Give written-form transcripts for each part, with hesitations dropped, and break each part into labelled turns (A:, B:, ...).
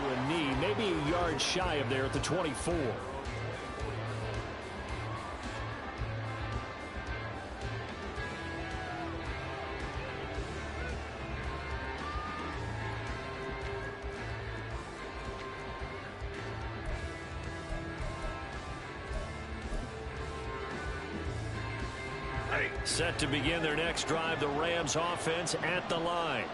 A: a knee, maybe a yard shy of there at the 24. Set to begin their next drive, the Rams offense at the line.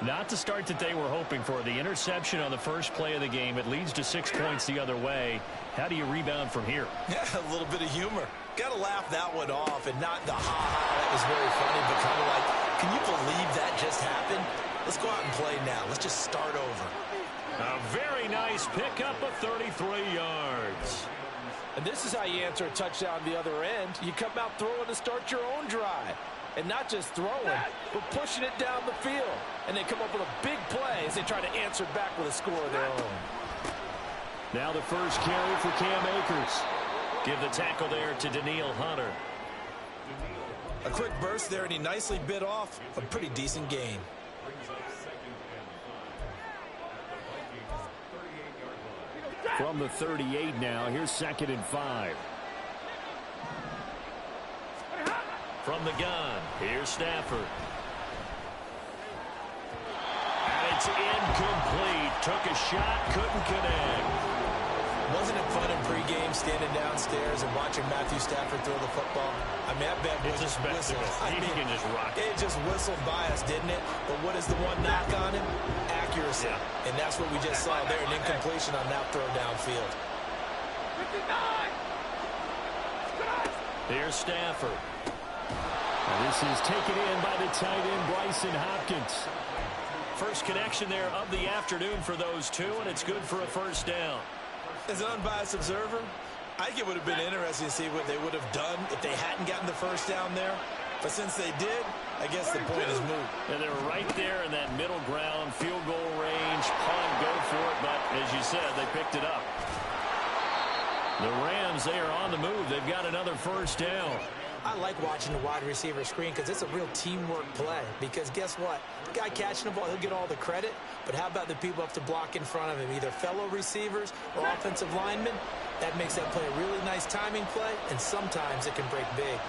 A: Not the start that they were hoping for. The interception on the first play of the game. It leads to 6 points the other way. How do you rebound from here?
B: Yeah, a little bit of humor. Got to laugh that one off, and not the ha-ha. That was very funny, but kind of like, can you believe that just happened? Let's go out and play now. Let's just start over.
A: A very nice pickup of 33 yards.
C: And this is how you answer a touchdown the other end. You come out throwing to start your own drive. And not just throwing, but pushing it down the field. And they come up with a big play as they try to answer back with a score of their own.
A: Now the first carry for Cam Akers. Give the tackle there to Daniil Hunter.
B: A quick burst there, and he nicely bit off a pretty decent gain.
A: From the 38 now, here's 2nd and 5. From the gun, here's Stafford. And it's incomplete. Took a shot, couldn't connect.
B: Wasn't it fun in pregame standing downstairs and watching Matthew Stafford throw the football? I mean, that bad boy just whistled.
A: He can just rock it.
B: It just whistled by us, didn't it? But what is the one knock on him? Accuracy. Yeah. And that's what we just saw there, an incompletion on that throw downfield.
A: Here's Stafford. And this is taken in by the tight end, Bryson Hopkins. First connection there of the afternoon for those two, and it's good for a first down.
B: As an unbiased observer, I think it would have been interesting to see what they would have done if they hadn't gotten the first down there. But since they did, I guess the point is moot.
A: And they were right there in that middle ground, field goal range, punt, go for it. But as you said, they picked it up. The Rams, they are on the move. They've got another first down.
D: I like watching the wide receiver screen because it's a real teamwork play. Because guess what? The guy catching the ball, he'll get all the credit. But how about the people up to block in front of him, either fellow receivers or offensive linemen? That makes that play a really nice timing play, and sometimes it can break big.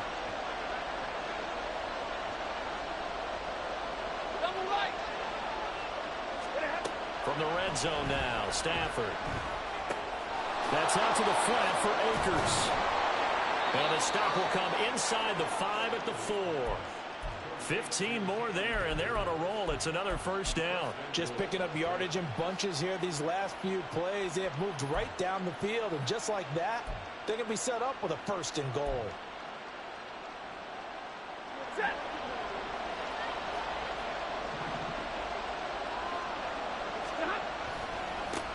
A: From the red zone now, Stafford. That's out to the flat for Akers. And the stop will come inside the 5 at the 4. 15 more there, and they're on a roll. It's another first down.
C: Just picking up yardage in bunches here these last few plays. They have moved right down the field, and just like that, they're going to be set up with a first and goal.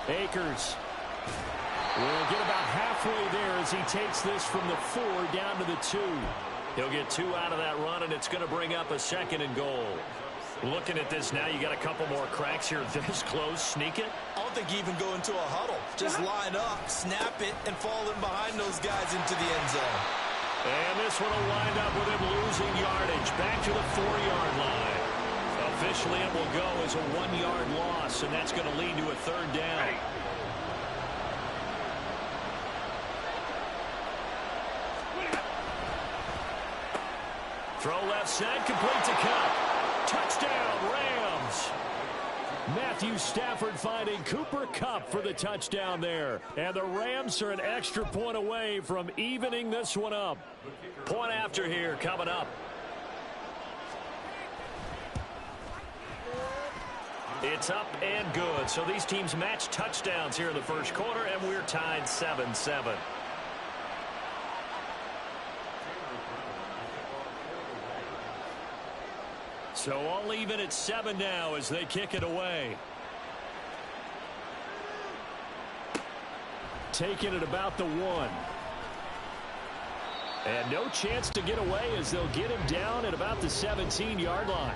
A: Akers will get about halfway there as he takes this from the 4 down to the 2. He'll get 2 out of that run, and it's going to bring up a 2nd and goal. Looking at this now, you got a couple more cracks here this close. Sneak it?
B: I don't think you even go into a huddle. Just line up, snap it, and fall in behind those guys into the end zone.
A: And this one will wind up with him losing yardage. Back to the 4-yard line. Officially, it will go as a 1-yard loss, and that's going to lead to a 3rd down. Throw left side, complete to Cup. Touchdown, Rams. Matthew Stafford finding Cooper Kupp for the touchdown there. And the Rams are an extra point away from evening this one up. Point after here coming up. It's up and good. So these teams match touchdowns here in the first quarter, and we're tied 7-7. So all even at 7 now as they kick it away. Taking it about the 1. And no chance to get away as they'll get him down at about the 17-yard line.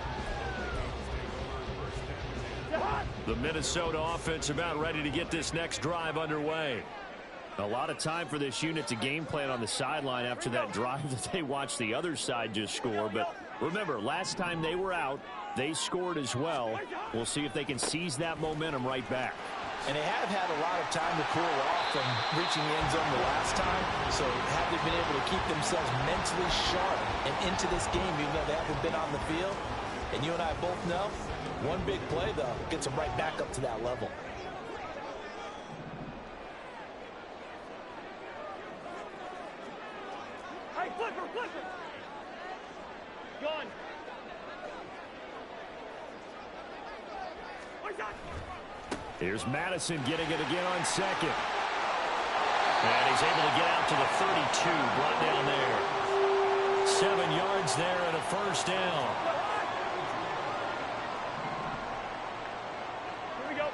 A: The Minnesota offense about ready to get this next drive underway. A lot of time for this unit to game plan on the sideline after that drive that they watched the other side just score. But remember, last time they were out, they scored as well. We'll see if they can seize that momentum right back.
C: And they have had a lot of time to cool off from reaching the end zone the last time. So have they been able to keep themselves mentally sharp and into this game even though they haven't been on the field? And you and I both know, one big play, though, gets them right back up to that level.
E: Hey, flipper! Gone.
A: Here's Madison getting it again on second. And he's able to get out to the 32, brought down there. 7 yards there and a first down.
E: Here we go.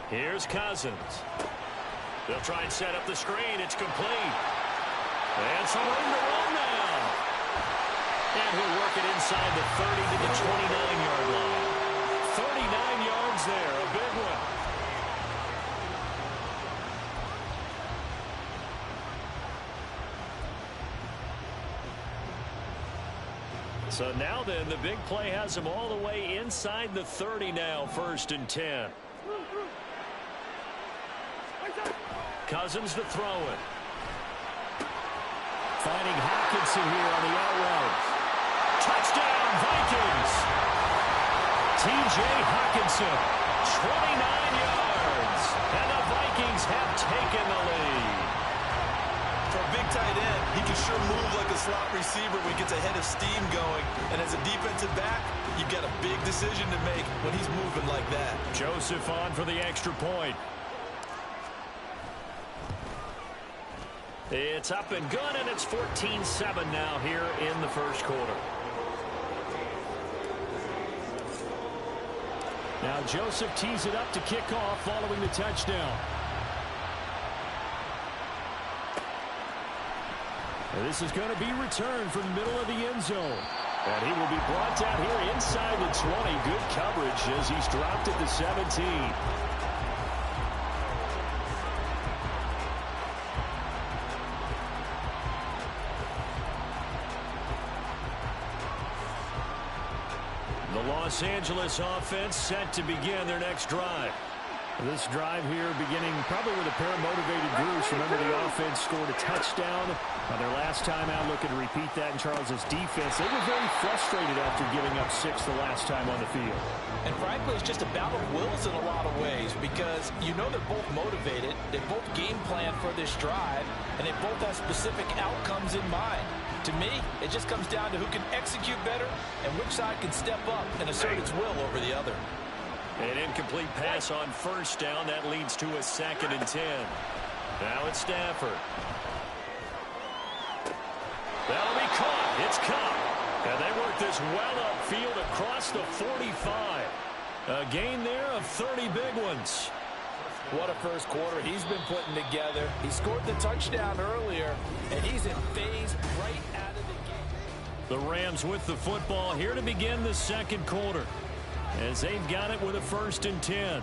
A: Here's Cousins. They'll try and set up the screen. It's complete. And some room to run now. And he'll work it inside the 30 to the 29-yard line. 39 yards there, a big one. So now then, the big play has him all the way inside the 30 now, 1st and 10. Cousins to throw it. Finding Hockenson here on the out route. Touchdown, Vikings! T.J. Hockenson, 29 yards. And the Vikings have taken the lead.
B: For a big tight end, he can sure move like a slot receiver when he gets a head of steam going. And as a defensive back, you've got a big decision to make when he's moving like that.
A: Joseph on for the extra point. It's up and good, and it's 14-7 now here in the first quarter. Now Joseph tees it up to kick off following the touchdown. And this is going to be returned from the middle of the end zone. And he will be brought down here inside the 20. Good coverage as he's dropped at the 17. The Los Angeles offense set to begin their next drive. This drive here beginning probably with a pair of motivated Bruce. Remember, the offense scored a touchdown on their last time out. Looking to repeat that in Charles's defense. They were very frustrated after giving up 6 the last time on the field.
C: And frankly, it's just a battle of wills in a lot of ways because you know they're both motivated. They both game plan for this drive, and they both have specific outcomes in mind. To me, it just comes down to who can execute better and which side can step up and assert its will over the other.
A: An incomplete pass on first down. That leads to a 2nd and 10. Now it's Stafford. That'll be caught. It's caught. And they work this well upfield across the 45. A gain there of 30 big ones.
C: What a first quarter he's been putting together. He scored the touchdown earlier, and he's in phase right out of the game.
A: The Rams with the football here to begin the second quarter, as they've got it with a 1st and 10.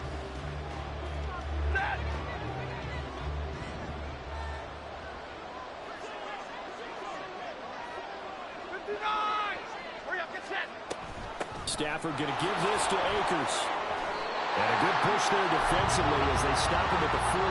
A: Stafford going to give this to Akers. And a good push there defensively as they stop him at the 48.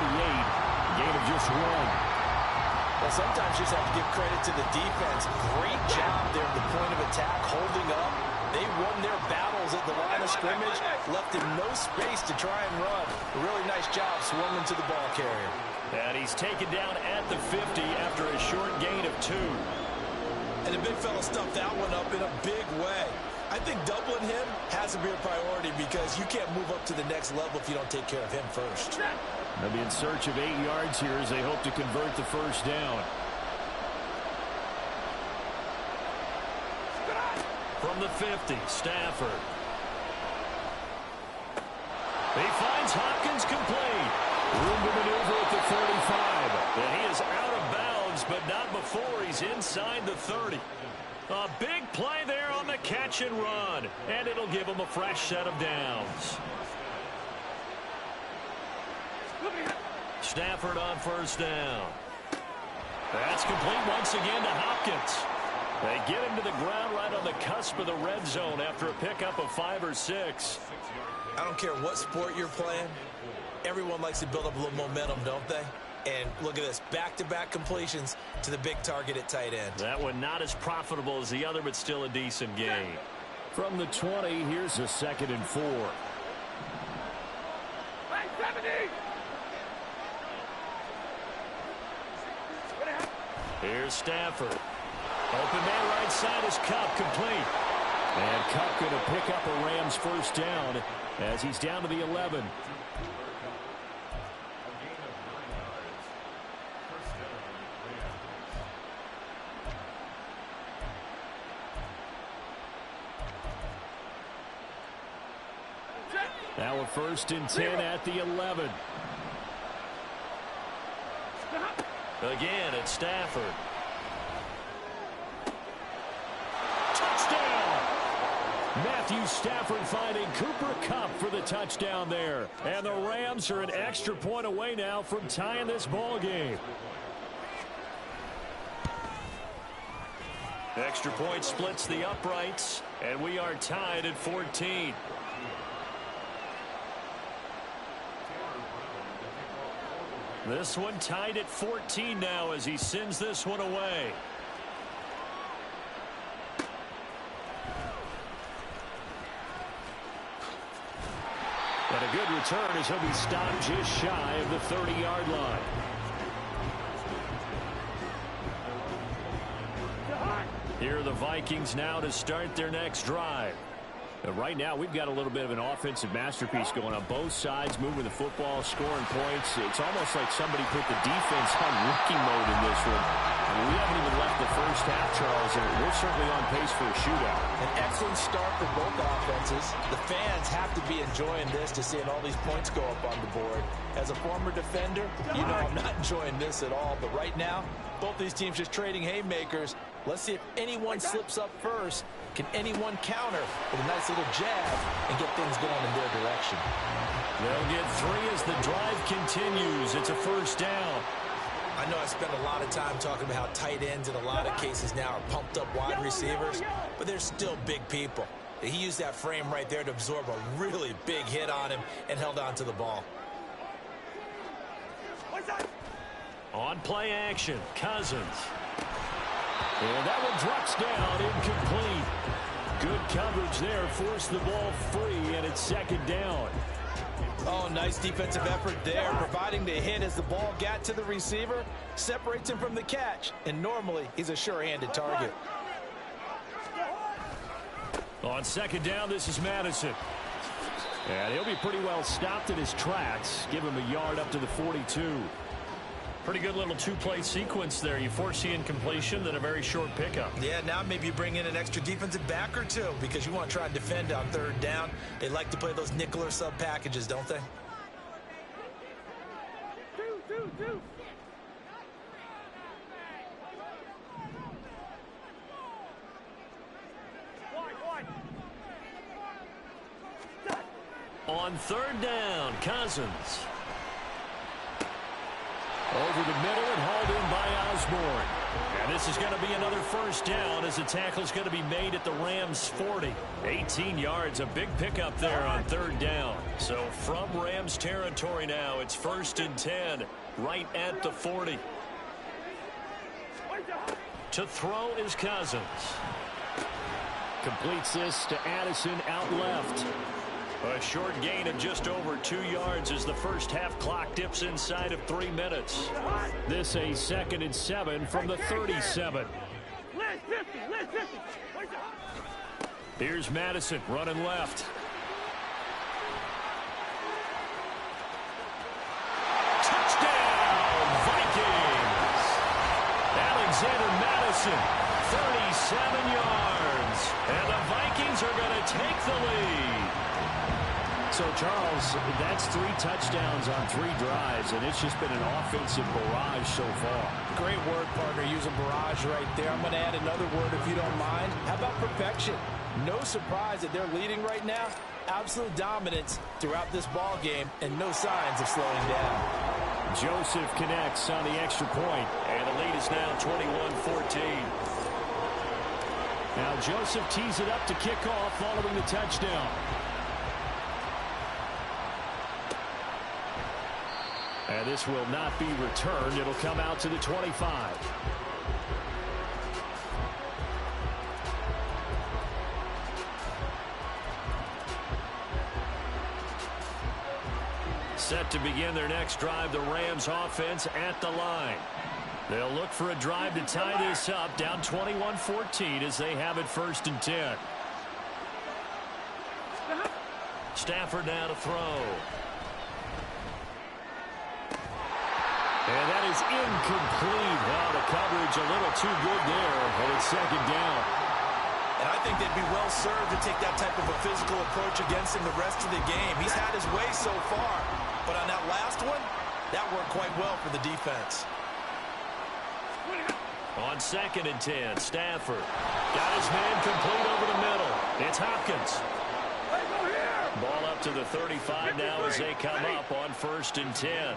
A: Gain of just 1.
C: Well, sometimes you just have to give credit to the defense. Great job there at the point of attack, holding up. They won their battles at the line of scrimmage, left him no space to try and run. A really nice job swarming to the ball carrier.
A: And he's taken down at the 50 after a short gain of 2.
B: And the big fella stuffed that one up in a big way. I think doubling him has to be a priority because you can't move up to the next level if you don't take care of him first.
A: They'll be in search of 8 yards here as they hope to convert the first down. From the 50, Stafford. He finds Hopkins complete. Room to maneuver at the 45. And he is out of bounds, but not before he's inside the 30. A big play there on the catch and run. And it'll give him a fresh set of downs. Stafford on first down. That's complete once again to Hopkins. They get him to the ground right on the cusp of the red zone after a pickup of 5 or 6.
B: I don't care what sport you're playing. Everyone likes to build up a little momentum, don't they? And look at this, back-to-back completions to the big target at tight end.
A: That one not as profitable as the other, but still a decent gain. From the 20, here's a 2nd and 4.
E: Hey, 70!
A: Here's Stafford. Open man right side is Kupp, complete. And Kupp going to pick up a Rams first down as he's down to the 11. Now a 1st and 10 at the 11. Again, it's Stafford. Touchdown! Matthew Stafford finding Cooper Kupp for the touchdown there. And the Rams are an extra point away now from tying this ball game. Extra point splits the uprights, and we are tied at 14. This one tied at 14 now as he sends this one away. And a good return as he'll be stopped just shy of the 30-yard line. Here are the Vikings now to start their next drive. Right now, we've got a little bit of an offensive masterpiece going on both sides, moving the football, scoring points. It's almost like somebody put the defense on rookie mode in this one. We haven't even left the first half, Charles, and we're certainly on pace for a shootout.
C: An excellent start for both offenses. The fans have to be enjoying this to seeing all these points go up on the board. As a former defender, you know I'm not enjoying this at all. But right now, both these teams just trading haymakers. Let's see if anyone slips up first. Can anyone counter with a nice little jab and get things going in their direction?
A: They'll get 3 as the drive continues. It's a first down.
B: I know I spend a lot of time talking about how tight ends in a lot of cases now are pumped up wide receivers, but they're still big people. He used that frame right there to absorb a really big hit on him and held on to the ball.
A: On play action, Cousins. And that one drops down, incomplete. Good coverage there, forced the ball free, and it's 2nd down.
C: Oh, nice defensive effort there, providing the hit as the ball got to the receiver, separates him from the catch, and normally he's a sure-handed target.
A: On 2nd down, this is Madison. And he'll be pretty well stopped in his tracks. Give him a yard up to the 42. Pretty good little 2-play sequence there. You force the incompletion, then a very short pickup.
B: Yeah, now maybe you bring in an extra defensive back or two because you want to try and defend on 3rd down. They like to play those nickel or sub packages, don't they?
E: Two.
A: On 3rd down, Cousins. Over the middle and hauled in by Osborne. And this is going to be another first down as the tackle's going to be made at the Rams 40. 18 yards, a big pickup there on 3rd down. So from Rams territory now, it's 1st and 10, right at the 40. To throw is Cousins. Completes this to Addison out left. A short gain of just over 2 yards as the first half clock dips inside of 3 minutes. This a 2nd and 7 from the 37. Here's Madison running left. Touchdown, Vikings! Alexander Madison, 37 yards. And the Vikings are going to take the lead. So, Charles, that's 3 touchdowns on 3 drives, and it's just been an offensive barrage so far.
C: Great word, partner, using barrage right there. I'm going to add another word if you don't mind. How about perfection? No surprise that they're leading right now. Absolute dominance throughout this ball game, and no signs of slowing down.
A: Joseph connects on the extra point, and the lead is now 21-14. Now Joseph tees it up to kick off following the touchdown. And this will not be returned. It'll come out to the 25. Set to begin their next drive, the Rams offense at the line. They'll look for a drive to tie this up, down 21-14 as they have it 1st and 10. Stafford now to throw. And that is incomplete. Well, the coverage a little too good there, and it's 2nd down.
B: And I think they'd be well served to take that type of a physical approach against him the rest of the game. He's had his way so far, but on that last one, that worked quite well for the defense.
A: On 2nd and 10, Stafford got his man complete over the middle. It's Hopkins. Ball up to the 35 now as they come up on 1st and 10.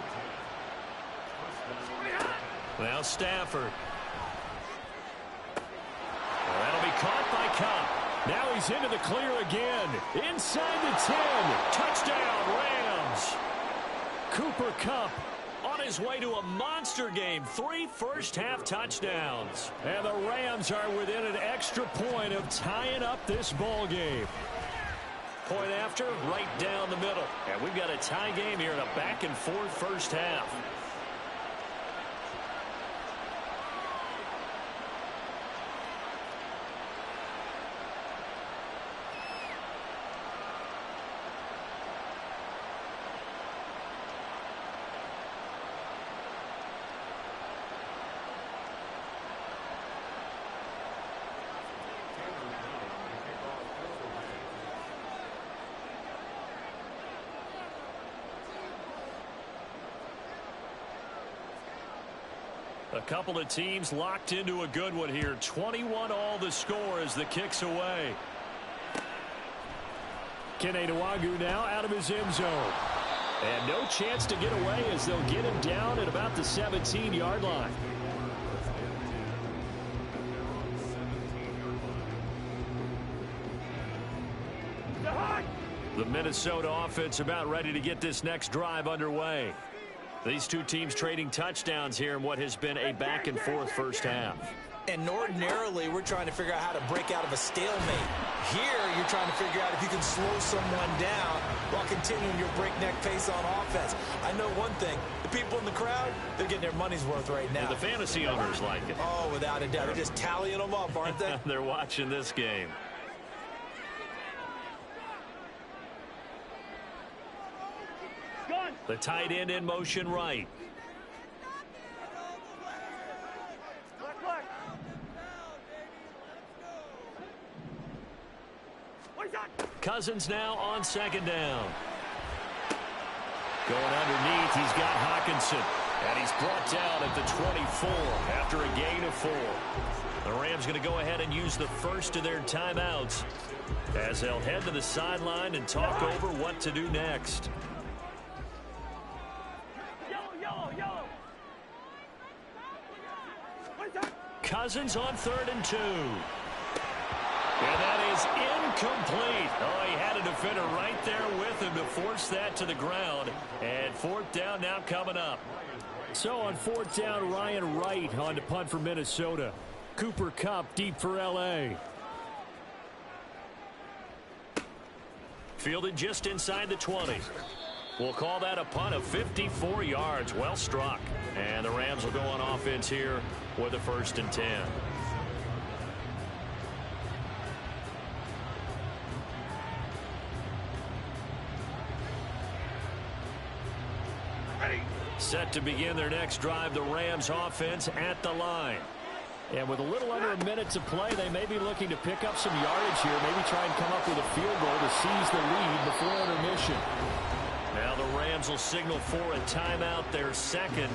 A: Now Stafford. Well, that'll be caught by Kupp. Now he's into the clear again. Inside the 10. Touchdown, Rams. Cooper Kupp on his way to a monster game. 3 first-half touchdowns. And the Rams are within an extra point of tying up this ball game. Point after, right down the middle. And we've got a tie game here in a back-and-forth first half. A couple of teams locked into a good one here. 21 all the score as the kick's away. Kene Nwangwu now out of his end zone. And no chance to get away as they'll get him down at about the 17-yard line. The Minnesota offense about ready to get this next drive underway. These two teams trading touchdowns here in what has been a back-and-forth first half.
D: And ordinarily, we're trying to figure out how to break out of a stalemate. Here, you're trying to figure out if you can slow someone down while continuing your breakneck pace on offense. I know one thing. The people in the crowd, they're getting their money's worth right now.
A: And the fantasy owners like it.
D: Oh, without a doubt. They're just tallying them up, aren't they?
A: They're watching this game. The tight end in motion right. Cousins now on 2nd down. Going underneath, he's got Hockenson. And he's brought down at the 24 after a gain of 4. The Rams going to go ahead and use the first of their timeouts as they'll head to the sideline and talk over what to do next. Cousins on 3rd and 2. And that is incomplete. Oh, he had a defender right there with him to force that to the ground. And 4th down now coming up. So on 4th down, Ryan Wright on to punt for Minnesota. Cooper Kupp deep for L.A. Fielded just inside the 20. We'll call that a punt of 54 yards. Well struck. And the Rams will go on offense here with a 1st and 10. Set to begin their next drive, the Rams offense at the line. And with a little under a minute to play, they may be looking to pick up some yardage here, maybe try and come up with a field goal to seize the lead before intermission. Now the Rams will signal for a timeout, their 2nd,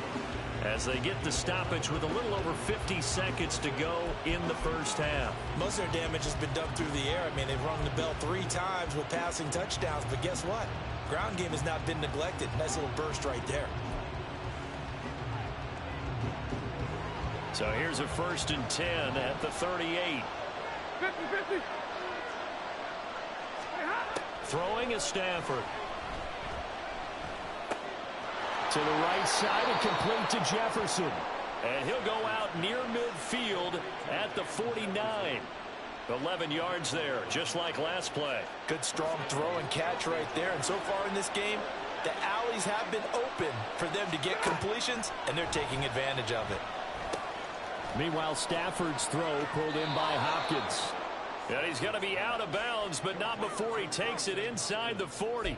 A: as they get the stoppage with a little over 50 seconds to go in the first half.
D: Most of their damage has been done through the air. I mean, they've rung the bell 3 times with passing touchdowns, but guess what? Ground game has not been neglected. Nice little burst right there.
A: So here's a 1st and 10 at the 38.
E: 50-50.
A: Throwing is Stafford. To the right side and complete to Jefferson. And he'll go out near midfield at the 49. 11 yards there, just like last play.
C: Good strong throw and catch right there. And so far in this game, the alleys have been open for them to get completions, and they're taking advantage of it.
A: Meanwhile, Stafford's throw pulled in by Hopkins. And he's going to be out of bounds, but not before he takes it inside the 40.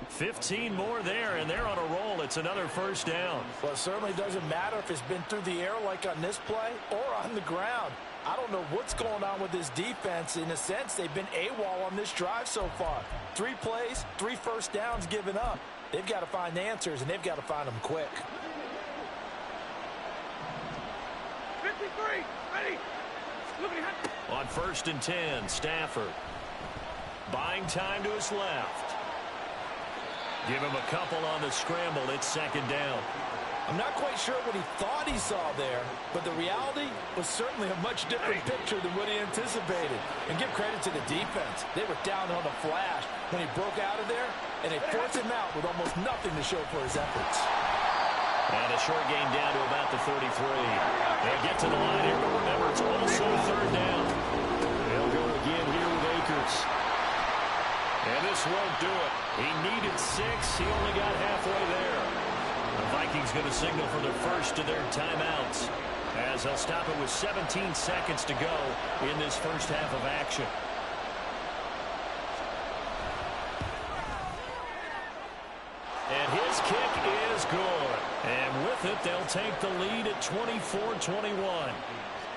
A: 15 more there, and they're on a roll. It's another first down.
C: Well, it certainly doesn't matter if it's been through the air like on this play or on the ground. I don't know what's going on with this defense. In a sense, they've been AWOL on this drive so far. 3 plays, 3 first downs given up. They've got to find the answers, and they've got to find them quick.
E: 53, ready.
A: On 1st and 10, Stafford. Buying time to his left. Give him a couple on the scramble. It's 2nd down.
C: I'm not quite sure what he thought he saw there, but the reality was certainly a much different picture than what he anticipated. And give credit to the defense. They were down on the flash when he broke out of there, and they forced him out with almost nothing to show for his efforts.
A: And a short gain down to about the 33. They'll get to the line here, but remember, it's also 3rd down. They'll go again here with Akers. And this won't do it. He needed 6. He only got halfway there. The Vikings going to signal for the first of their timeouts, as they'll stop it with 17 seconds to go in this first half of action. And his kick is good. And with it, they'll take the lead at 24-21.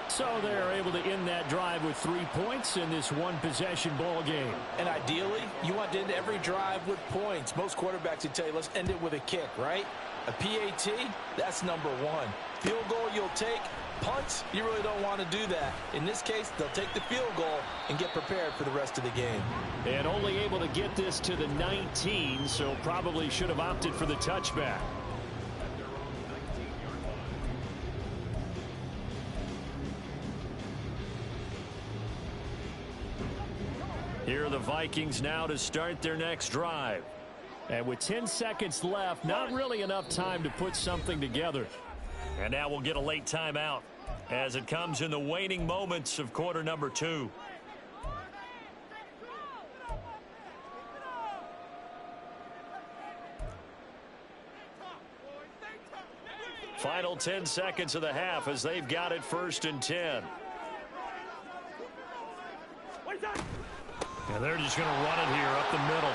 A: So they're able to end that drive with 3 points in this one-possession ball game.
C: And ideally, you want to end every drive with points. Most quarterbacks would tell you, let's end it with a kick, right? A PAT, that's number 1. Field goal you'll take. Punts, you really don't want to do that. In this case, they'll take the field goal and get prepared for the rest of the game.
A: And only able to get this to the 19, so probably should have opted for the touchback. Here are the Vikings now to start their next drive. And with 10 seconds left, not really enough time to put something together. And now we'll get a late timeout as it comes in the waning moments of quarter number 2. Final 10 seconds of the half as they've got it 1st and 10. And they're just going to run it here up the middle.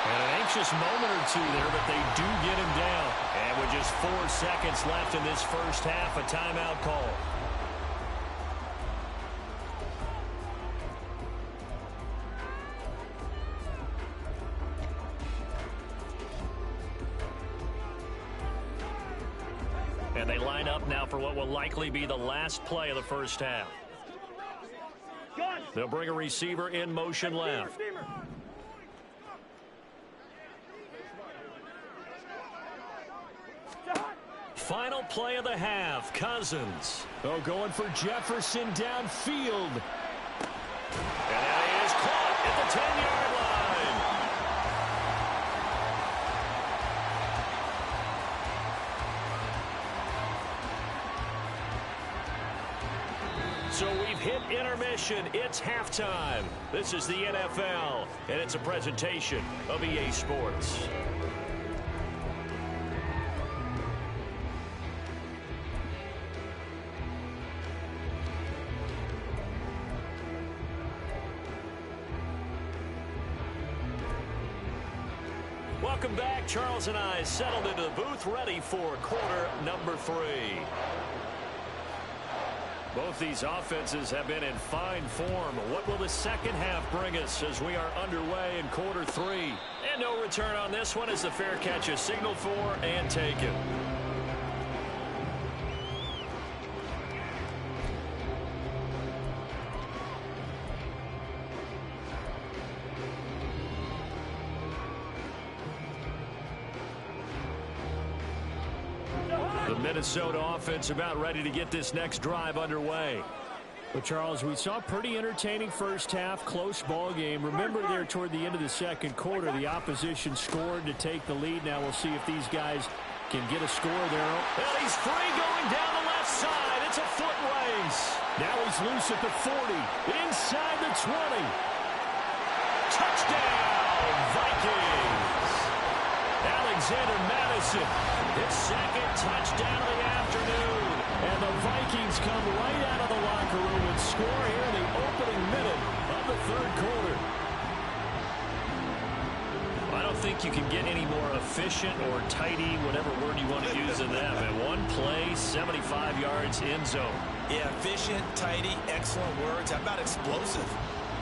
A: And an anxious moment or 2 there, but they do get him down. And with just 4 seconds left in this first half, a timeout call. And they line up now for what will likely be the last play of the first half. They'll bring a receiver in motion left. Final play of the half, Cousins. Oh, going for Jefferson downfield. And that is caught at the 10-yard line. So we've hit intermission. It's halftime. This is the NFL, and it's a presentation of EA Sports. Welcome back. Charles and I settled into the booth, ready for quarter number 3. Both these offenses have been in fine form. What will the second half bring us as we are underway in quarter 3? And no return on this one as the fair catch is signaled for and taken. The Minnesota offense about ready to get this next drive underway. Well, Charles, we saw a pretty entertaining first half, close ball game. Remember there toward the end of the second quarter, the opposition scored to take the lead. Now we'll see if these guys can get a score there. And he's free going down the left side. It's a foot race. Now he's loose at the 40, inside the 20. Touchdown, Vikings. Alexander Madison, his second touchdown of the afternoon. And the Vikings come right out of the locker room and score here in the opening minute of the third quarter. I don't think you can get any more efficient or tidy, whatever word you want to use in that. And one play, 75 yards, end zone.
B: Yeah, efficient, tidy, excellent words. How about explosive?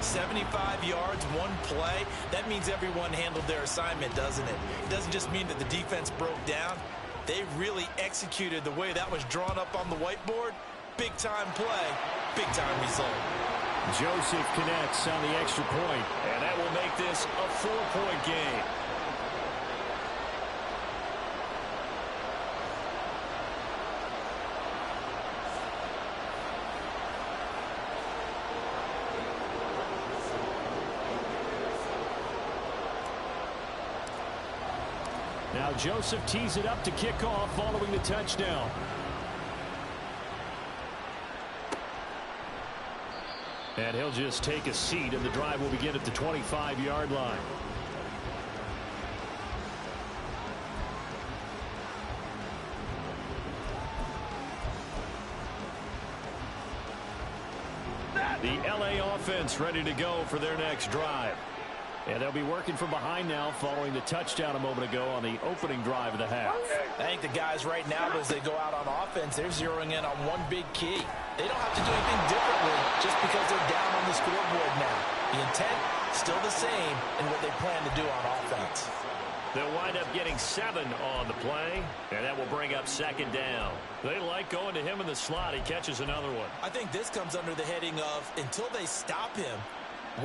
B: 75 yards, one play. That means everyone handled their assignment, doesn't it? It doesn't just mean that the defense broke down. They really executed the way that was drawn up on the whiteboard. Big-time play, big-time result.
A: Joseph connects on the extra point, and that will make this a 4-point game. Now Joseph tees it up to kick off following the touchdown. And he'll just take a seat, and the drive will begin at the 25-yard line. The LA offense ready to go for their next drive. And they'll be working from behind now following the touchdown a moment ago on the opening drive of the half.
C: I think the guys right now, as they go out on offense, they're zeroing in on one big key. They don't have to do anything differently just because they're down on the scoreboard now. The intent, still the same in what they plan to do on offense.
A: They'll wind up getting 7 on the play, and that will bring up second down. They like going to him in the slot. He catches another one.
B: I think this comes under the heading of, until they stop him,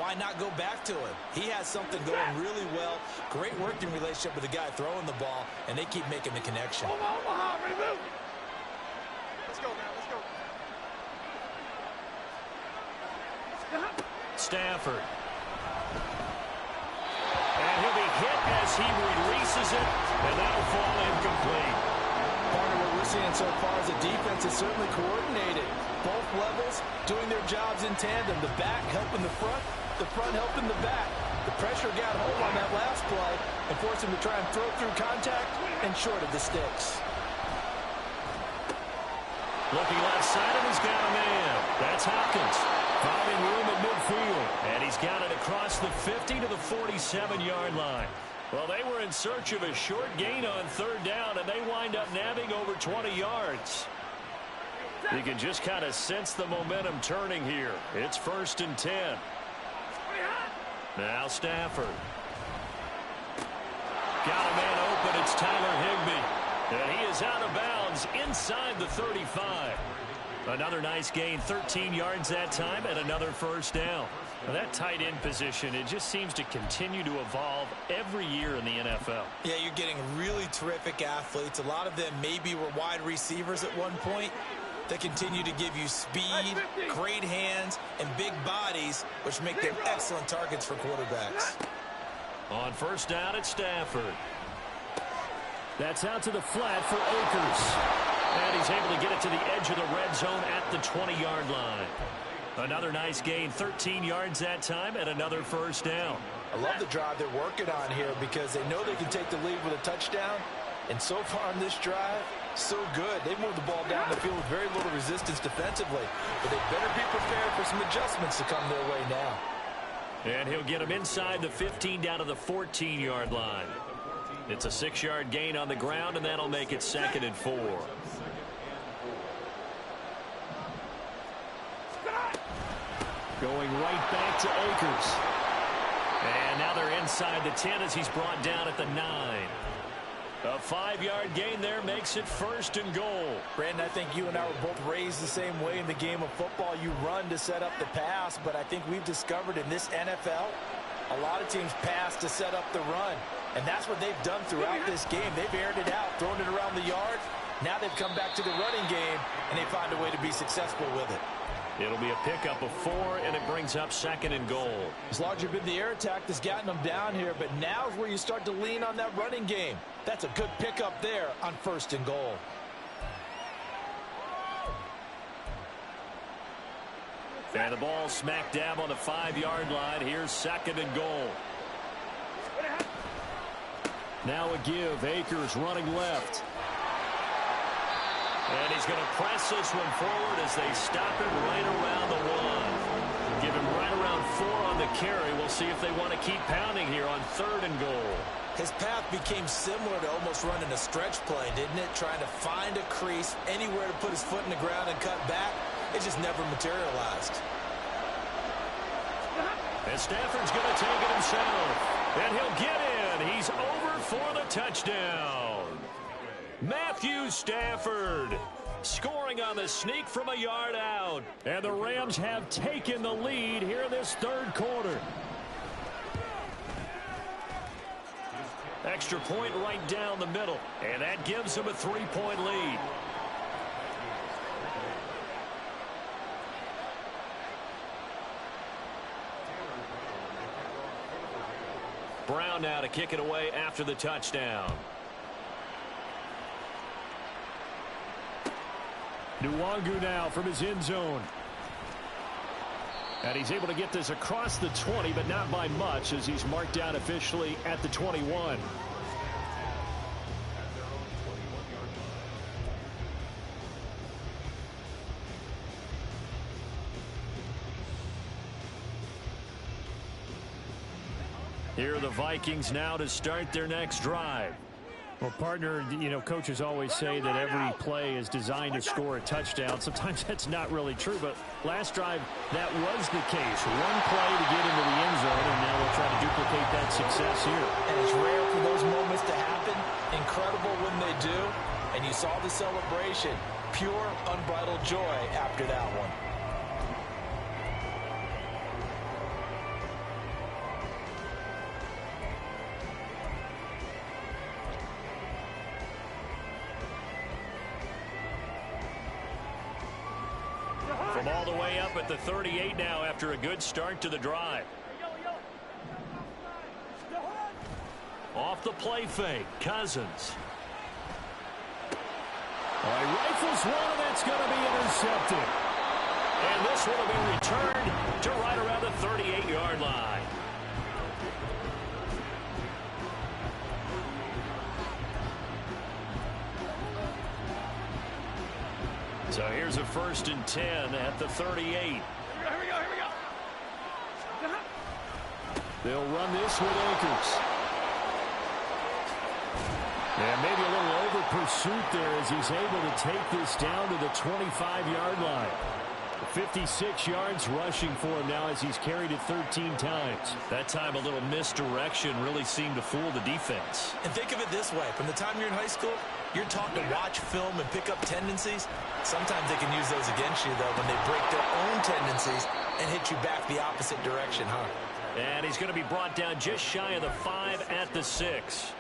B: why not go back to him? He has something going really well. Great working relationship with the guy throwing the ball, and they keep making the connection.
E: Let's go, man. Let's go.
A: Stafford. And he'll be hit as he releases it, and that'll fall incomplete.
C: Partner, what we're seeing so far is the defense is certainly coordinated. Both levels doing their jobs in tandem. The back helping the front helping the back. The pressure got hold on that last play and forced him to try and throw through contact and short of the sticks.
A: Looking left side, and he's got a man. That's Hopkins. Finding room at midfield. And he's got it across the 50 to the 47-yard line. Well, they were in search of a short gain on third down, and they wind up nabbing over 20 yards. You can just kind of sense the momentum turning here. It's 1st and 10. Now Stafford. Got a man open. It's Tyler Higbee. And he is out of bounds inside the 35. Another nice gain, 13 yards that time, and another first down. Now that tight end position, it just seems to continue to evolve every year in the NFL.
B: Yeah, you're getting really terrific athletes. A lot of them maybe were wide receivers at one point. They continue to give you speed, great hands, and big bodies, which make them excellent targets for quarterbacks.
A: On first down, it's Stafford. That's out to the flat for Akers. And he's able to get it to the edge of the red zone at the 20-yard line. Another nice gain, 13 yards that time, and another first down.
C: I love the drive they're working on here because they know they can take the lead with a touchdown. And so far on this drive, so good. They moved the ball down the field with very little resistance defensively. But they better be prepared for some adjustments to come their way now.
A: And he'll get him inside the 15 down to the 14-yard line. It's a 6-yard gain on the ground, and that'll make it 2nd and 4. Going right back to Akers. And now they're inside the 10 as he's brought down at the 9. A 5-yard gain there makes it 1st and goal.
C: Brandon, I think you and I were both raised the same way in the game of football. You run to set up the pass, but I think we've discovered in this NFL, a lot of teams pass to set up the run. And that's what they've done throughout this game. They've aired it out, thrown it around the yard. Now they've come back to the running game, and they find a way to be successful with it.
A: It'll be a pickup of 4, and it brings up 2nd and goal.
C: It's largely been the air attack that's gotten them down here, but now is where you start to lean on that running game. That's a good pickup there on 1st and goal.
A: And the ball smack dab on the 5-yard line. Here's 2nd and goal. Now a give. Akers running left. And he's going to press this one forward as they stop him right around the 1. Give him right around 4 on the carry. We'll see if they want to keep pounding here on 3rd and goal.
B: His path became similar to almost running a stretch play, didn't it? Trying to find a crease, anywhere to put his foot in the ground and cut back. It just never materialized.
A: And Stafford's going to take it himself. And he'll get in. He's over for the touchdown. Matthew Stafford scoring on the sneak from a yard out. And the Rams have taken the lead here in this 3rd quarter. Extra point right down the middle. And that gives them a 3-point lead. Brown now to kick it away after the touchdown. Nwangu now from his end zone. And he's able to get this across the 20, but not by much, as he's marked down officially at the 21. Here are the Vikings now to start their next drive.
F: Well, partner, you know, coaches always say that every play is designed to score a touchdown. Sometimes that's not really true, but last drive, that was the case. One play to get into the end zone, and now we'll try to duplicate that success here.
C: And it's rare for those moments to happen. Incredible when they do. And you saw the celebration. Pure, unbridled joy after that one.
A: From all the way up at the 38 now after a good start to the drive. Off the play fake, Cousins. He rifles one, and that's going to be intercepted. And this one will be returned to right around the 38-yard line. So here's a 1st and 10 at the 38.
E: Here we go.
A: They'll run this with Akers. And maybe a little over pursuit there as he's able to take this down to the 25-yard line. 56 yards rushing for him now as he's carried it 13 times. That time a little misdirection really seemed to fool the defense.
B: And think of it this way. From the time you're in high school, you're taught to watch film and pick up tendencies. Sometimes they can use those against you, though, when they break their own tendencies and hit you back the opposite direction, huh?
A: And he's going to be brought down just shy of the 5 at the 6.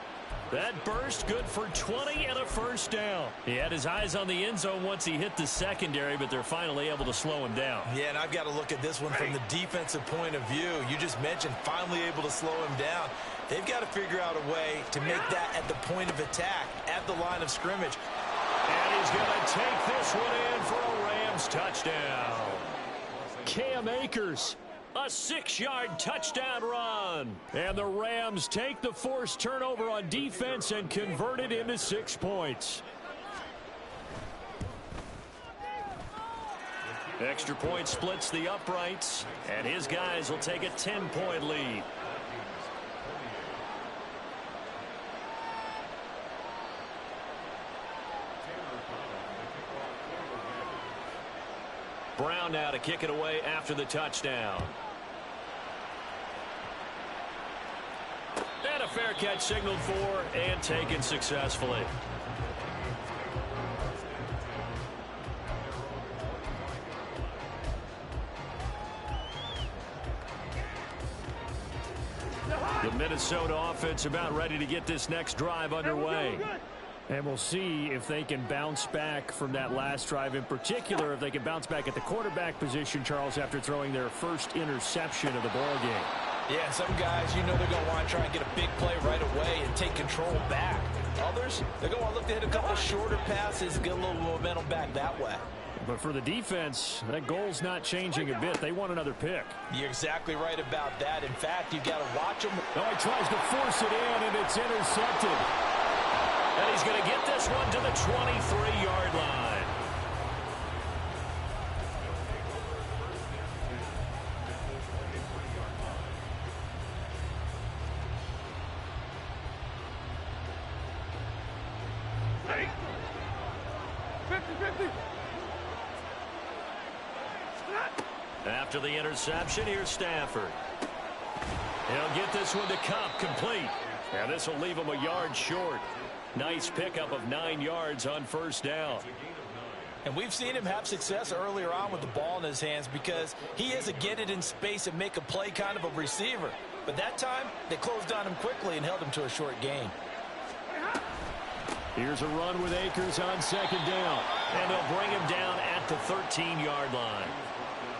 A: That burst good for 20 and a 1st down. He had his eyes on the end zone once he hit the secondary, but they're finally able to slow him down.
B: Yeah, and I've got to look at this one from the defensive point of view. You just mentioned finally able to slow him down. They've got to figure out a way to make that at the point of attack, at the line of scrimmage.
A: And he's going to take this one in for a Rams touchdown. Cam Akers, a 6-yard touchdown run. And the Rams take the forced turnover on defense and convert it into 6 points. Extra point splits the uprights, and his guys will take a 10-point lead. Brown now to kick it away after the touchdown. And a fair catch signaled for and taken successfully. The Minnesota offense about ready to get this next drive underway.
F: And we'll see if they can bounce back from that last drive, in particular, if they can bounce back at the quarterback position, Charles, after throwing their first interception of the ball game.
C: Yeah, some guys, they're going to want to try and get a big play right away and take control back. Others, they're going to want to look to hit a couple shorter passes, get a little momentum back that way.
F: But for the defense, that goal's not changing a bit. They want another pick.
C: You're exactly right about that. In fact, you've got to watch him.
A: Oh, he tries to force it in, and it's intercepted. And he's going to get this one to the 23-yard line.
E: Hey. 50-50.
A: After the interception, here's Stafford. He'll get this one to Cup, complete. And this will leave him a yard short. Nice pickup of 9 yards on first down.
C: And we've seen him have success earlier on with the ball in his hands because he is a get it in space and make a play kind of a receiver. But that time, they closed on him quickly and held him to a short gain.
A: Here's a run with Akers on second down. And they'll bring him down at the 13-yard line.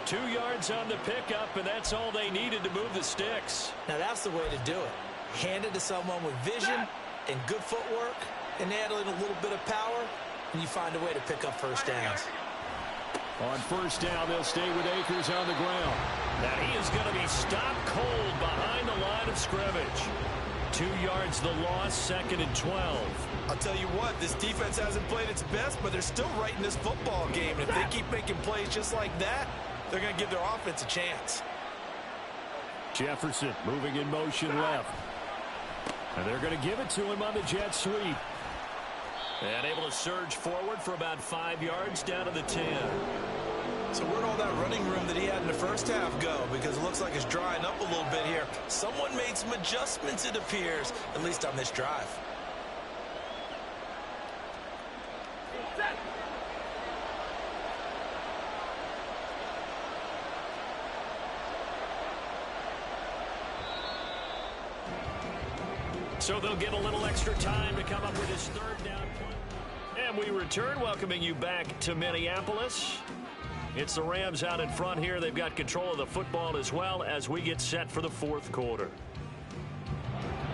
A: 2 yards on the pickup, and that's all they needed to move the sticks.
D: Now that's the way to do it. Hand it to someone with vision and good footwork, and add in a little bit of power, and you find a way to pick up first downs.
A: On first down, they'll stay with Akers on the ground. Now he is going to be stopped cold behind the line of scrimmage. 2 yards the loss, second and 12.
B: I'll tell you what, this defense hasn't played its best, but they're still right in this football game. And if they keep making plays just like that, they're going to give their offense a chance.
A: Jefferson moving in motion left. And they're going to give it to him on the jet sweep. And able to surge forward for about 5 yards down to the 10.
B: So where'd all that running room that he had in the first half go? Because it looks like it's drying up a little bit here. Someone made some adjustments, it appears, at least on this drive.
A: So they'll get a little extra time to come up with his third down play. And we return, welcoming you back to Minneapolis. It's the Rams out in front here. They've got control of the football as well as we get set for the fourth quarter.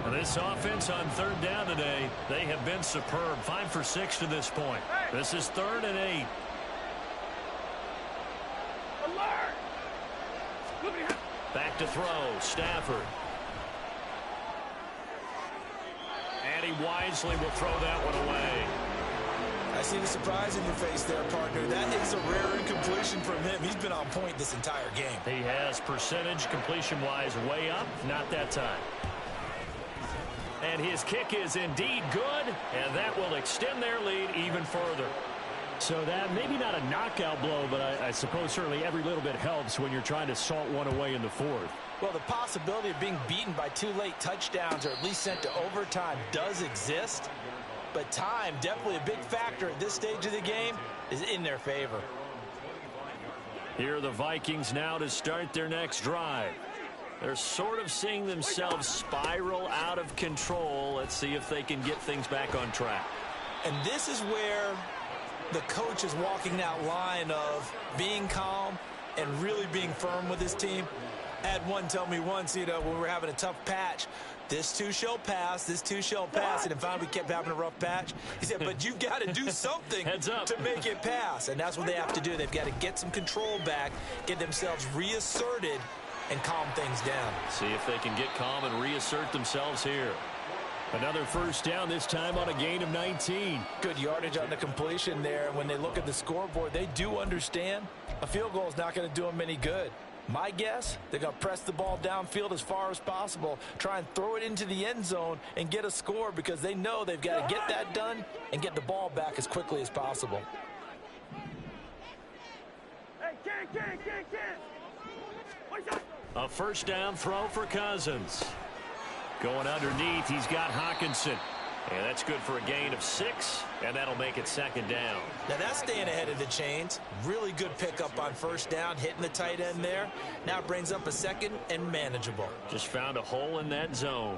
A: And this offense on third down today, they have been superb. 5 for 6 to this point. This is 3rd and 8.
E: Alert!
A: Back to throw, Stafford. And he wisely will throw that one away.
B: I see the surprise in your face there, partner. That is a rare incompletion from him. He's been on point this entire game.
A: He has percentage completion-wise way up, not that time. And his kick is indeed good, and that will extend their lead even further. So that maybe not a knockout blow, but I suppose certainly every little bit helps when you're trying to salt one away in the fourth.
C: Well, the possibility of being beaten by 2 late touchdowns or at least sent to overtime does exist. But time, definitely a big factor at this stage of the game, is in their favor.
A: Here are the Vikings now to start their next drive. They're sort of seeing themselves spiral out of control. Let's see if they can get things back on track.
D: And this is where the coach is walking that line of being calm and really being firm with his team. I had one tell me once, when we were having a tough patch, this too shall pass, this too shall pass, and finally we kept having a rough patch. He said, but you've got to do something to make it pass, and that's what they have to do. They've got to get some control back, get themselves reasserted, and calm things down.
A: See if they can get calm and reassert themselves here. Another first down, this time on a gain of 19.
C: Good yardage on the completion there. When they look at the scoreboard, they do understand a field goal is not going to do them any good. My guess, they're going to press the ball downfield as far as possible, try and throw it into the end zone and get a score because they know they've got to get that done and get the ball back as quickly as possible.
E: Hey, can.
A: A first down throw for Cousins. Going underneath, he's got Hawkinson. And that's good for a gain of 6, and that'll make it second down.
D: Now that's staying ahead of the chains. Really good pickup on first down, hitting the tight end there. Now it brings up a second and manageable.
A: Just found a hole in that zone.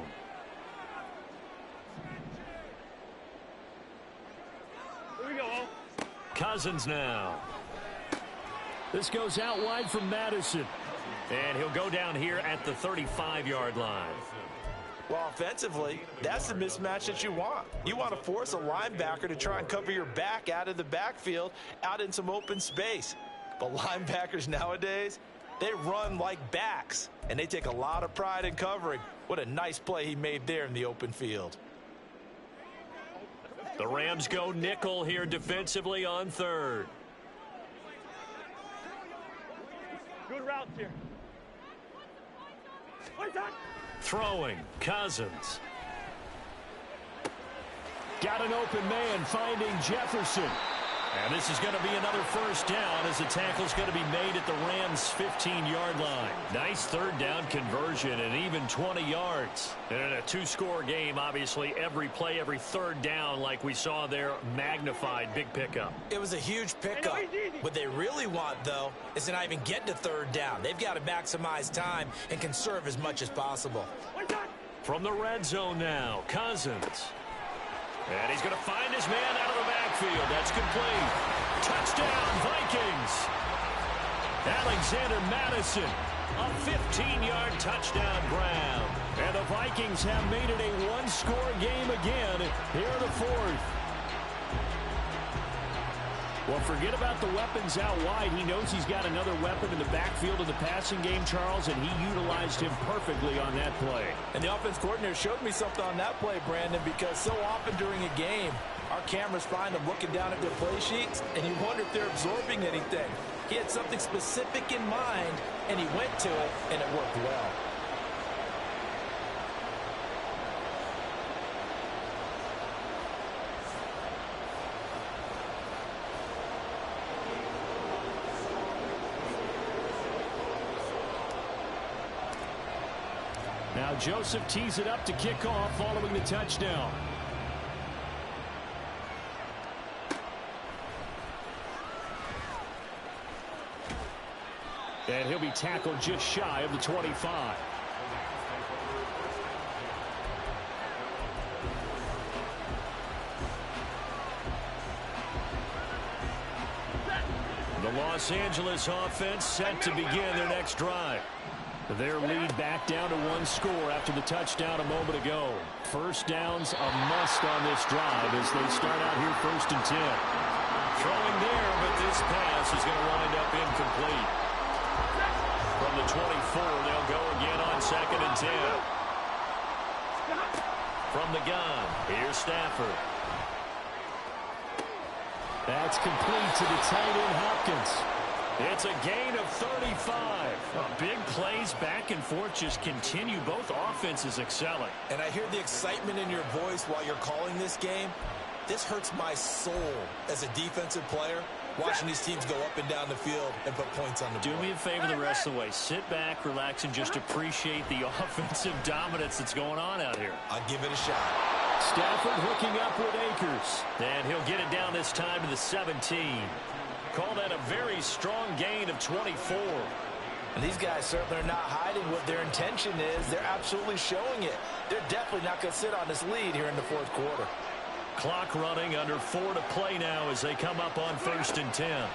A: Cousins now.
F: This goes out wide from Madison.
A: And he'll go down here at the 35-yard line.
C: Well, offensively, that's the mismatch that you want. You want to force a linebacker to try and cover your back out of the backfield, out in some open space. But linebackers nowadays, they run like backs, and they take a lot of pride in covering. What a nice play he made there in the open field.
A: The Rams go nickel here defensively on third.
E: Good routes here.
A: Throwing, Cousins.
F: Got an open man finding Jefferson.
A: And this is going to be another first down as the tackle's going to be made at the Rams' 15-yard line. Nice third down conversion and even 20 yards. And in a two-score game, obviously, every play, every third down, like we saw there, magnified, big pickup.
B: It was a huge pickup. What they really want, though, is to not even get to third down. They've got to maximize time and conserve as much as possible.
A: From the red zone now, Cousins. And he's going to find his man out of the backfield. That's complete. Touchdown, Vikings. Alexander Madison, a 15-yard touchdown grab. And the Vikings have made it a one-score game again here in the fourth. Well, forget about the weapons out wide. He knows he's got another weapon in the backfield of the passing game, Charles, and he utilized him perfectly on that play.
C: And the offense coordinator showed me something on that play, Brandon, because so often during a game, our cameras find them looking down at their play sheets, and you wonder if they're absorbing anything. He had something specific in mind, and he went to it, and it worked well.
F: Now Joseph tees it up to kick off following the touchdown. And he'll be tackled just shy of the 25.
A: The Los Angeles offense set to begin their next drive. Their lead back down to one score after the touchdown a moment ago. First down's a must on this drive as they start out here 1st and 10. Throwing there, but this pass is going to wind up incomplete. From the 24, they'll go again on 2nd and 10. From the gun, here's Stafford.
F: That's complete to the tight end, Hopkins.
A: It's a gain of 35. Big plays back and forth just continue. Both offenses excelling.
B: And I hear the excitement in your voice while you're calling this game. This hurts my soul as a defensive player, watching these teams go up and down the field and put points on the board.
A: Do me a favor the rest of the way. Sit back, relax, and just appreciate the offensive dominance that's going on out here.
B: I'll give it a shot.
F: Stafford hooking up with Akers.
A: And he'll get it down this time to the 17. Call that a very strong gain of 24.
C: And these guys certainly are not hiding what their intention is. They're absolutely showing it. They're definitely not going to sit on this lead here in the fourth quarter.
A: Clock running, under 4 to play now as they come up on 1st and 10.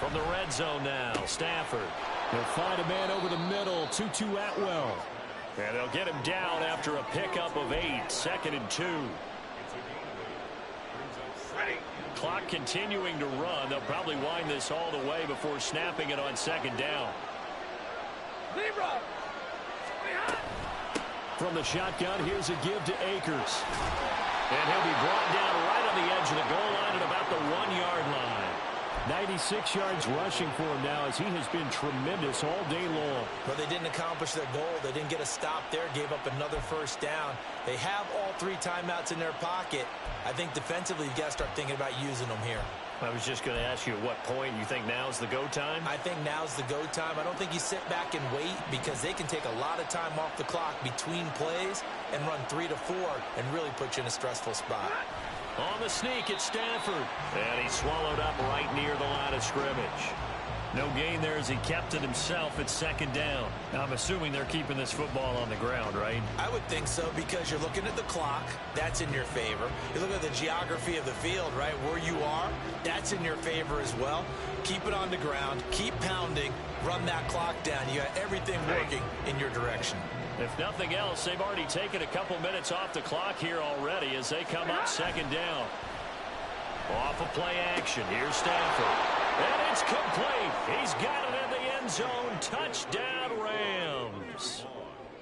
A: From the red zone now, Stafford.
F: They'll find a man over the middle, Tutu Atwell.
A: And they'll get him down after a pickup of 8, 2nd and 2. Clock continuing to run. They'll probably wind this all the way before snapping it on 2nd down.
F: From the shotgun, here's a give to Akers.
A: And he'll be brought down right on the edge of the goal line at about the 1-yard line.
F: 96 yards rushing for him now as he has been tremendous all day long.
B: But they didn't accomplish their goal. They didn't get a stop there, gave up another first down. They have all 3 timeouts in their pocket. I think defensively you've got to start thinking about using them here.
A: I was just going to ask you at what point you think now's the go time?
B: I think now's the go time. I don't think you sit back and wait because they can take a lot of time off the clock between plays and run 3 to 4 and really put you in a stressful spot.
A: On the sneak, it's Stafford. And he's swallowed up right near the line of scrimmage. No gain there as he kept it himself at 2nd down. Now, I'm assuming they're keeping this football on the ground, right?
B: I would think so because you're looking at the clock. That's in your favor. You look at the geography of the field, right? Where you are, that's that's in your favor as well. Keep it on the ground. Keep pounding. Run that clock down. You got everything working in your direction.
A: If nothing else, they've already taken a couple minutes off the clock here already as they come up second down. Off of play action. Here's Stafford. And it's complete. He's got it in the end zone. Touchdown, Rams.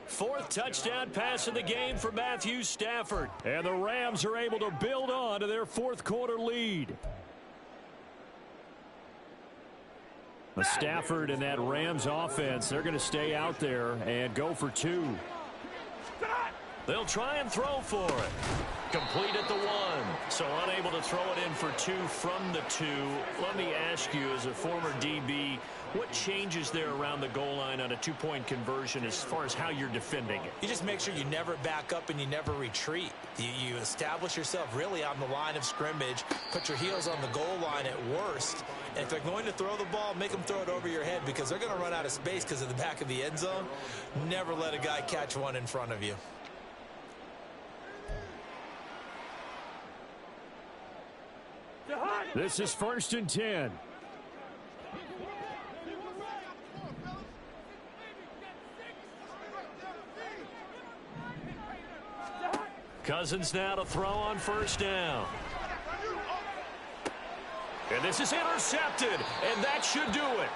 A: Fourth touchdown pass of the game for Matthew Stafford. And the Rams are able to build on to their fourth quarter lead. Stafford and that Rams offense, they're going to stay out there and go for two. They'll try and throw for it. Complete at the one. So unable to throw it in for two from the two. Let me ask you, as a former DB, what changes there around the goal line on a two-point conversion as far as how you're defending it?
B: You just make sure you never back up and you never retreat. You establish yourself really on the line of scrimmage, put your heels on the goal line at worst, and if they're going to throw the ball, make them throw it over your head because they're going to run out of space because of the back of the end zone. Never let a guy catch one in front of you.
F: This is 1st and 10.
A: Cousins now to throw on first down. And this is intercepted, and that should do it.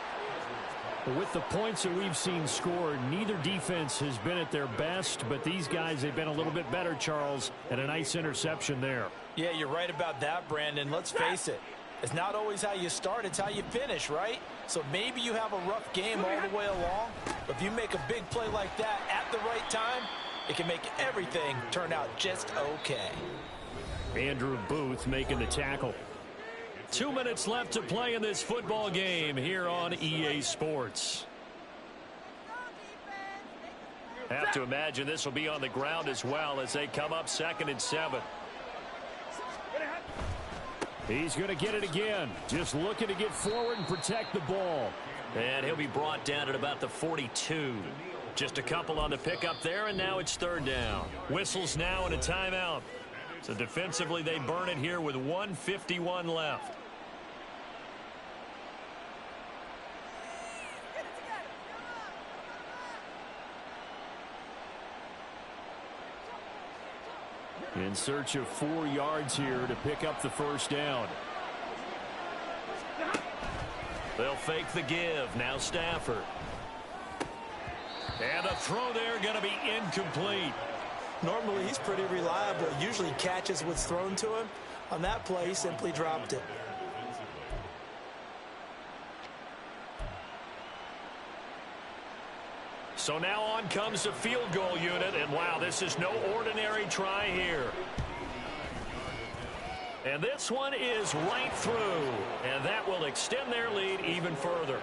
F: With the points that we've seen scored, neither defense has been at their best, but these guys have been a little bit better, Charles, and a nice interception there.
C: Yeah, you're right about that, Brandon. Let's face it. It's not always how you start, it's how you finish, right? So maybe you have a rough game all the way along, but if you make a big play like that at the right time, it can make everything turn out just okay.
F: Andrew Booth making the tackle.
A: 2 minutes left to play in this football game here on EA Sports. Have to imagine this will be on the ground as well as they come up 2nd and 7.
F: He's going to get it again. Just looking to get forward and protect the ball.
A: And he'll be brought down at about the 42. Just a couple on the pickup there, and now it's 3rd down. Whistles now and a timeout. So defensively, they burn it here with 1:51 left.
F: In search of 4 yards here to pick up the first down.
A: They'll fake the give. Now Stafford. And the throw there going to be incomplete.
D: Normally, he's pretty reliable. Usually catches what's thrown to him. On that play, he simply dropped it.
A: So now on comes the field goal unit, and wow, this is no ordinary try here. And this one is right through, and that will extend their lead even further.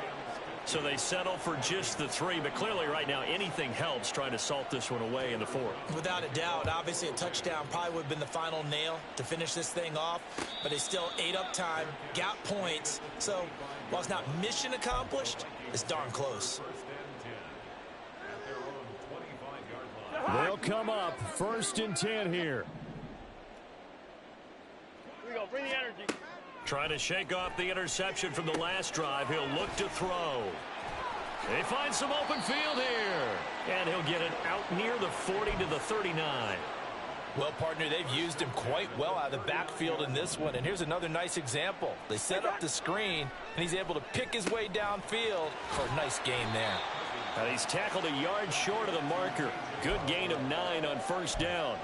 A: So they settle for just the 3, but clearly right now anything helps trying to salt this one away in the 4th.
B: Without a doubt, obviously a touchdown probably would have been the final nail to finish this thing off, but they still ate up time, got points. So while it's not mission accomplished, it's darn close.
F: They'll come up 1st and 10 here.
E: Here we go. Bring the energy.
A: Trying to shake off the interception from the last drive. He'll look to throw. They find some open field here. And he'll get it out near the 40 to the 39.
C: Well, partner, they've used him quite well out of the backfield in this one. And here's another nice example. They set up the screen, and he's able to pick his way downfield for a nice gain there.
A: Now he's tackled a yard short of the marker. Good gain of 9 on first down.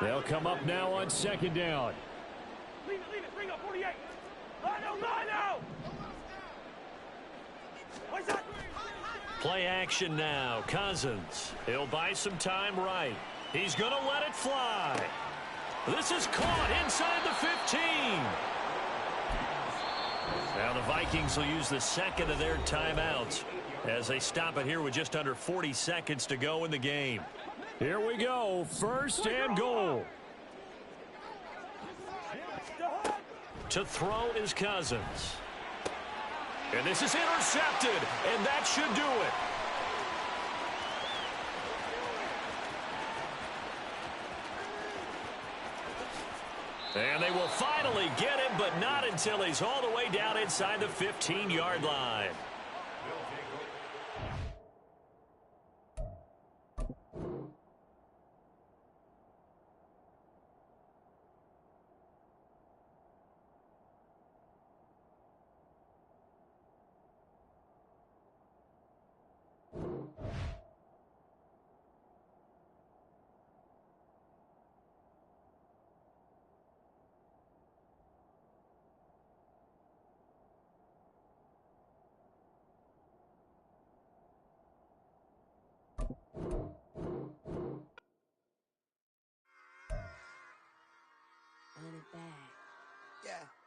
F: They'll come up now on 2nd down.
E: Leave it. Bring up 48. Line out. What's that?
A: Play action now. Cousins. He'll buy some time right. He's going to let it fly. This is caught inside the 15. Now the Vikings will use the 2nd of their timeouts as they stop it here with just under 40 seconds to go in the game.
F: Here we go. 1st and goal.
A: To throw is Cousins. And this is intercepted, and that should do it. And they will finally get him, but not until he's all the way down inside the 15-yard line.
G: Run it back.
H: Yeah.